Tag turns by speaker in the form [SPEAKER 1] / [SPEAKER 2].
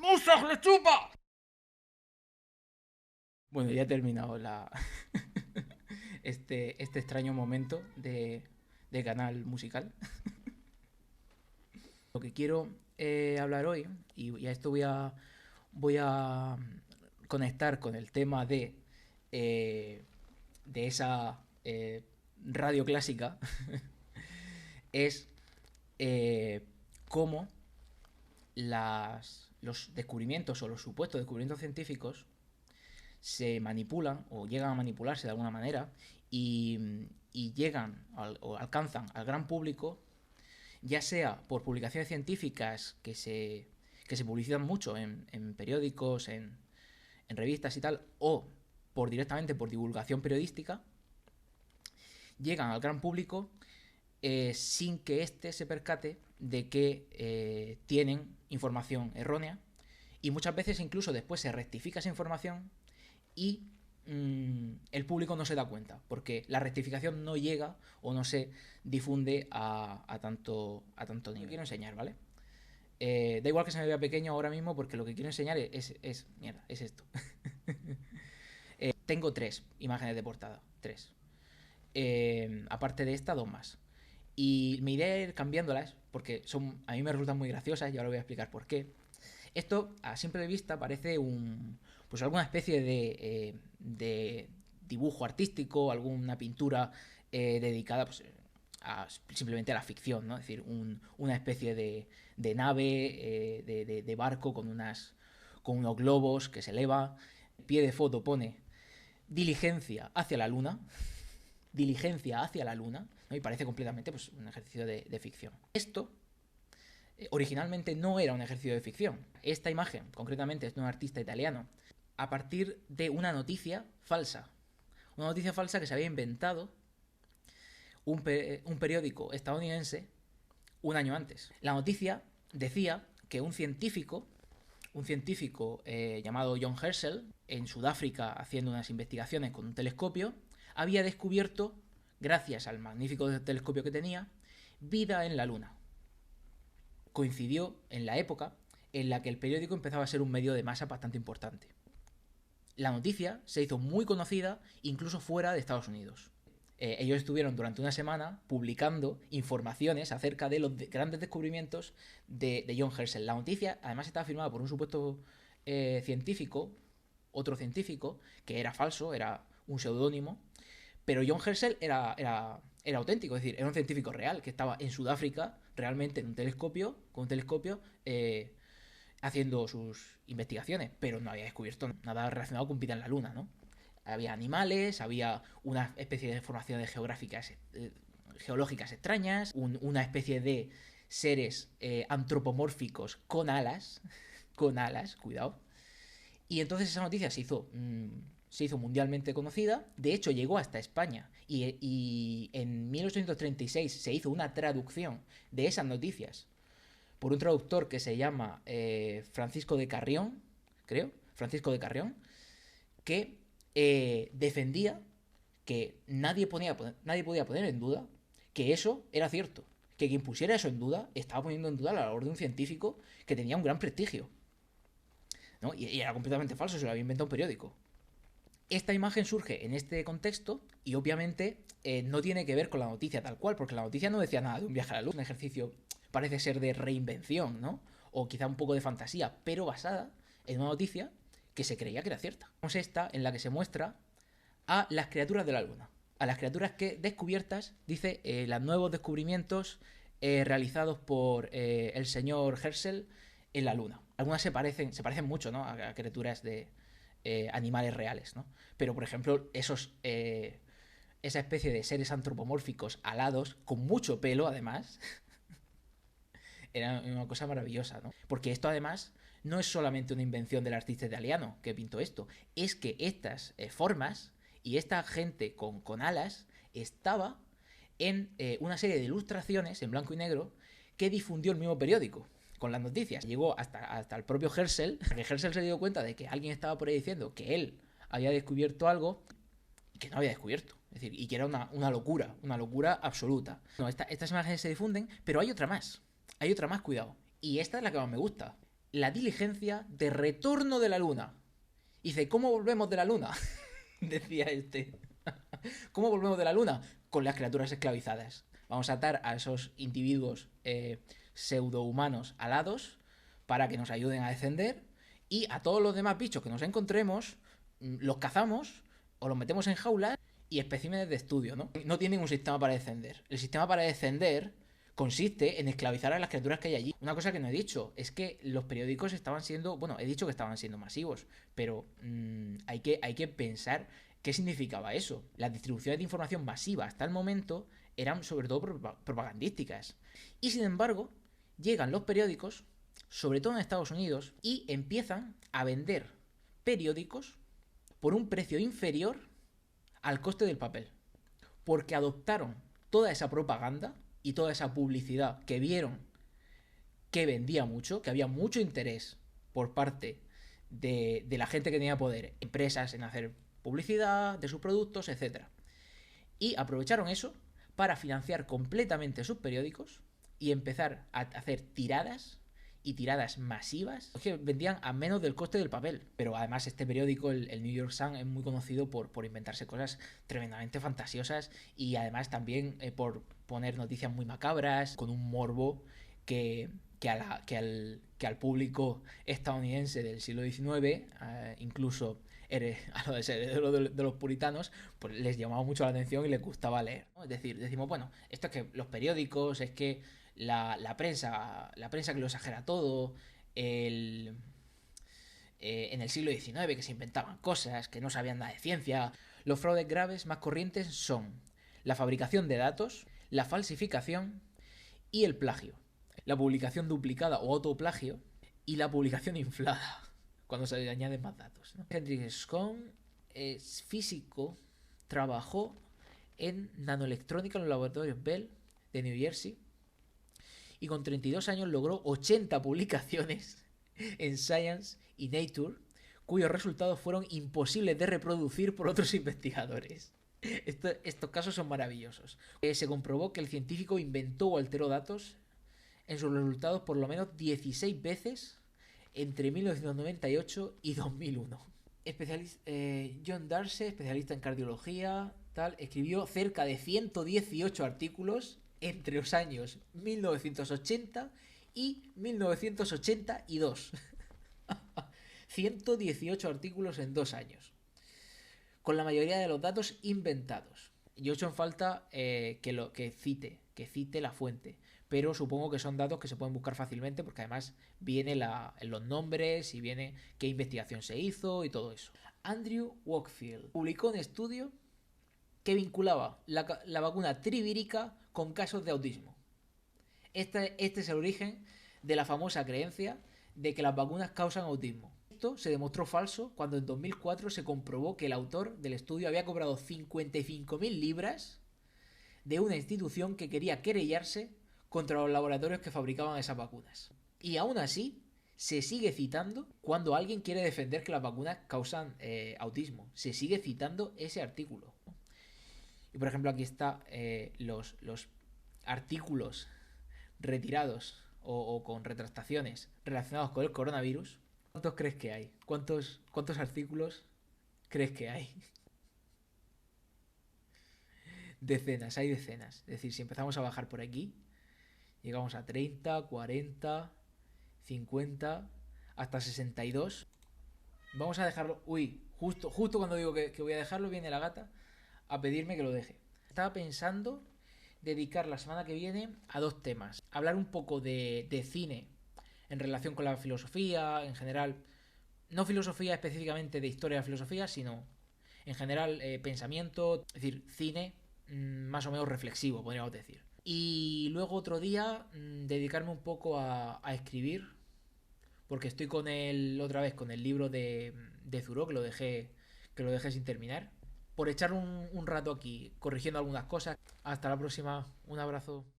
[SPEAKER 1] ¡Musas le chupa! Bueno, ya he terminado este extraño momento de canal musical. Lo que quiero hablar hoy, y a esto voy a conectar con el tema eh, de esa radio clásica, es cómo los descubrimientos o los supuestos descubrimientos científicos se manipulan o llegan a manipularse de alguna manera y llegan o alcanzan al gran público, ya sea por publicaciones científicas que se publicitan mucho en periódicos, en revistas y tal, o directamente por divulgación periodística, llegan al gran público sin que éste se percate de que tienen información errónea, y muchas veces incluso después se rectifica esa información y el público no se da cuenta porque la rectificación no llega o no se difunde a tanto nivel. Quiero enseñar, ¿vale? Da igual que se me vea pequeño ahora mismo porque lo que quiero enseñar mierda, es esto. Tengo 3 imágenes de portada, 3. Aparte de esta, 2 más. Y mi idea es ir cambiándolas porque a mí me resultan muy graciosas y ahora voy a explicar por qué. Esto, a simple vista, parece pues alguna especie de dibujo artístico, alguna pintura dedicada pues, simplemente a la ficción, ¿no? Es decir, una especie de nave, de barco con unos globos que se eleva. El pie de foto pone diligencia hacia la luna. Diligencia hacia la luna, ¿no? Y parece completamente pues, un ejercicio de ficción. Esto originalmente no era un ejercicio de ficción. Esta imagen, concretamente, es de un artista italiano, a partir de una noticia falsa. Una noticia falsa que se había inventado un periódico estadounidense un año antes. La noticia decía que un científico llamado John Herschel, en Sudáfrica haciendo unas investigaciones con un telescopio, había descubierto, gracias al magnífico telescopio que tenía, vida en la Luna. Coincidió en la época en la que el periódico empezaba a ser un medio de masa bastante importante. La noticia se hizo muy conocida incluso fuera de Estados Unidos. Ellos estuvieron durante una semana publicando informaciones acerca de los grandes descubrimientos de John Herschel. La noticia además estaba firmada por un supuesto científico, otro científico, que era falso, era un seudónimo, pero John Herschel era auténtico, es decir, era un científico real que estaba en Sudáfrica realmente en un telescopio, con un telescopio, haciendo sus investigaciones, pero no había descubierto nada relacionado con vida en la Luna, ¿no? Había animales, había una especie de formaciones geológicas extrañas, una especie de seres antropomórficos con alas, cuidado. Y entonces esa noticia se hizo mundialmente conocida, de hecho llegó hasta España y en 1836 se hizo una traducción de esas noticias por un traductor que se llama Francisco de Carrión, creo, Francisco de Carrión, que defendía que nadie podía poner en duda que eso era cierto, que quien pusiera eso en duda estaba poniendo en duda la labor de un científico que tenía un gran prestigio, ¿no? Y era completamente falso, se lo había inventado un periódico. Esta imagen surge en este contexto y obviamente no tiene que ver con la noticia tal cual, porque la noticia no decía nada de un viaje a la luz, un ejercicio parece ser de reinvención, ¿no? O quizá un poco de fantasía, pero basada en una noticia que se creía que era cierta. Es esta en la que se muestra a las criaturas de la Luna, a las criaturas que descubiertas, dice, los nuevos descubrimientos realizados por el señor Herschel en la Luna. Algunas se parecen mucho, ¿no? A criaturas de animales reales, ¿no? Pero, por ejemplo, esa especie de seres antropomórficos alados, con mucho pelo, además, era una cosa maravillosa, ¿no? Porque esto, además, no es solamente una invención del artista italiano que pintó esto, es que estas formas y esta gente con alas estaba en una serie de ilustraciones en blanco y negro que difundió el mismo periódico con las noticias. Llegó hasta el propio Herschel, que Herschel se dio cuenta de que alguien estaba por ahí diciendo que él había descubierto algo que no había descubierto. Es decir, y que era una locura absoluta. No, estas imágenes se difunden, pero hay otra más, cuidado. Y esta es la que más me gusta. la diligencia de retorno de la luna. Y dice, ¿cómo volvemos de la luna? Decía este. ¿Cómo volvemos de la luna? Con las criaturas esclavizadas. Vamos a atar a esos individuos pseudohumanos alados para que nos ayuden a descender, y a todos los demás bichos que nos encontremos los cazamos o los metemos en jaulas y especímenes de estudio, ¿no? No tienen un sistema para descender. El sistema para descender consiste en esclavizar a las criaturas que hay allí. Una cosa que no he dicho es que los periódicos estaban siendo, bueno, he dicho que estaban siendo masivos, pero hay que pensar qué significaba eso. Las distribuciones de información masiva hasta el momento eran sobre todo propagandísticas. Y sin embargo, llegan los periódicos, sobre todo en Estados Unidos, y empiezan a vender periódicos por un precio inferior al coste del papel. Porque adoptaron toda esa propaganda y toda esa publicidad que vieron que vendía mucho, que había mucho interés por parte de la gente que tenía poder, empresas en hacer publicidad de sus productos, etcétera. Y aprovecharon eso para financiar completamente sus periódicos y empezar a hacer tiradas y tiradas masivas que vendían a menos del coste del papel. Pero además este periódico, el New York Sun, es muy conocido por inventarse cosas tremendamente fantasiosas y además también por poner noticias muy macabras, con un morbo que al público estadounidense del siglo XIX, incluso a los herederos de los puritanos, pues les llamaba mucho la atención y les gustaba leer, ¿no? Es decir, decimos, bueno, esto es que los periódicos, es que la prensa que lo exagera todo, en el siglo XIX que se inventaban cosas, que no sabían nada de ciencia. Los fraudes graves más corrientes son la fabricación de datos, la falsificación y el plagio. La publicación duplicada o autoplagio y la publicación inflada, cuando se le añaden más datos, ¿no? Hendrik Scone es físico, trabajó en nanoelectrónica en los laboratorios Bell de New Jersey y con 32 años logró 80 publicaciones en Science y Nature, cuyos resultados fueron imposibles de reproducir por otros investigadores. Estos casos son maravillosos. Se comprobó que el científico inventó o alteró datos en sus resultados por lo menos 16 veces entre 1998 y 2001. John Darcy, especialista en cardiología, escribió cerca de 118 artículos entre los años 1980 y 1982. 118 artículos en 2 años, con la mayoría de los datos inventados. Yo he hecho en falta que cite la fuente, pero supongo que son datos que se pueden buscar fácilmente porque además viene los nombres y viene qué investigación se hizo y todo eso. Andrew Wakefield publicó un estudio que vinculaba la vacuna trivírica con casos de autismo. Este es el origen de la famosa creencia de que las vacunas causan autismo. Esto se demostró falso cuando en 2004 se comprobó que el autor del estudio había cobrado 55.000 libras de una institución que quería querellarse contra los laboratorios que fabricaban esas vacunas. Y aún así, se sigue citando cuando alguien quiere defender que las vacunas causan autismo. Se sigue citando ese artículo. Y por ejemplo aquí está los artículos retirados o con retractaciones relacionados con el coronavirus. ¿Cuántos crees que hay? ¿Cuántos artículos crees que hay? Decenas, hay decenas. Es decir, si empezamos a bajar por aquí, llegamos a 30, 40, 50, hasta 62. Vamos a dejarlo. Uy, justo cuando digo que voy a dejarlo, viene la gata a pedirme que lo deje. Estaba pensando dedicar la semana que viene a 2 temas. Hablar un poco de cine en relación con la filosofía, en general. No filosofía específicamente de historia de la filosofía, sino en general pensamiento, es decir, cine más o menos reflexivo, podríamos decir. Y luego otro día dedicarme un poco a escribir, porque estoy otra vez con el libro de Thoreau, que lo dejé sin terminar. Por echar un rato aquí corrigiendo algunas cosas. Hasta la próxima. Un abrazo.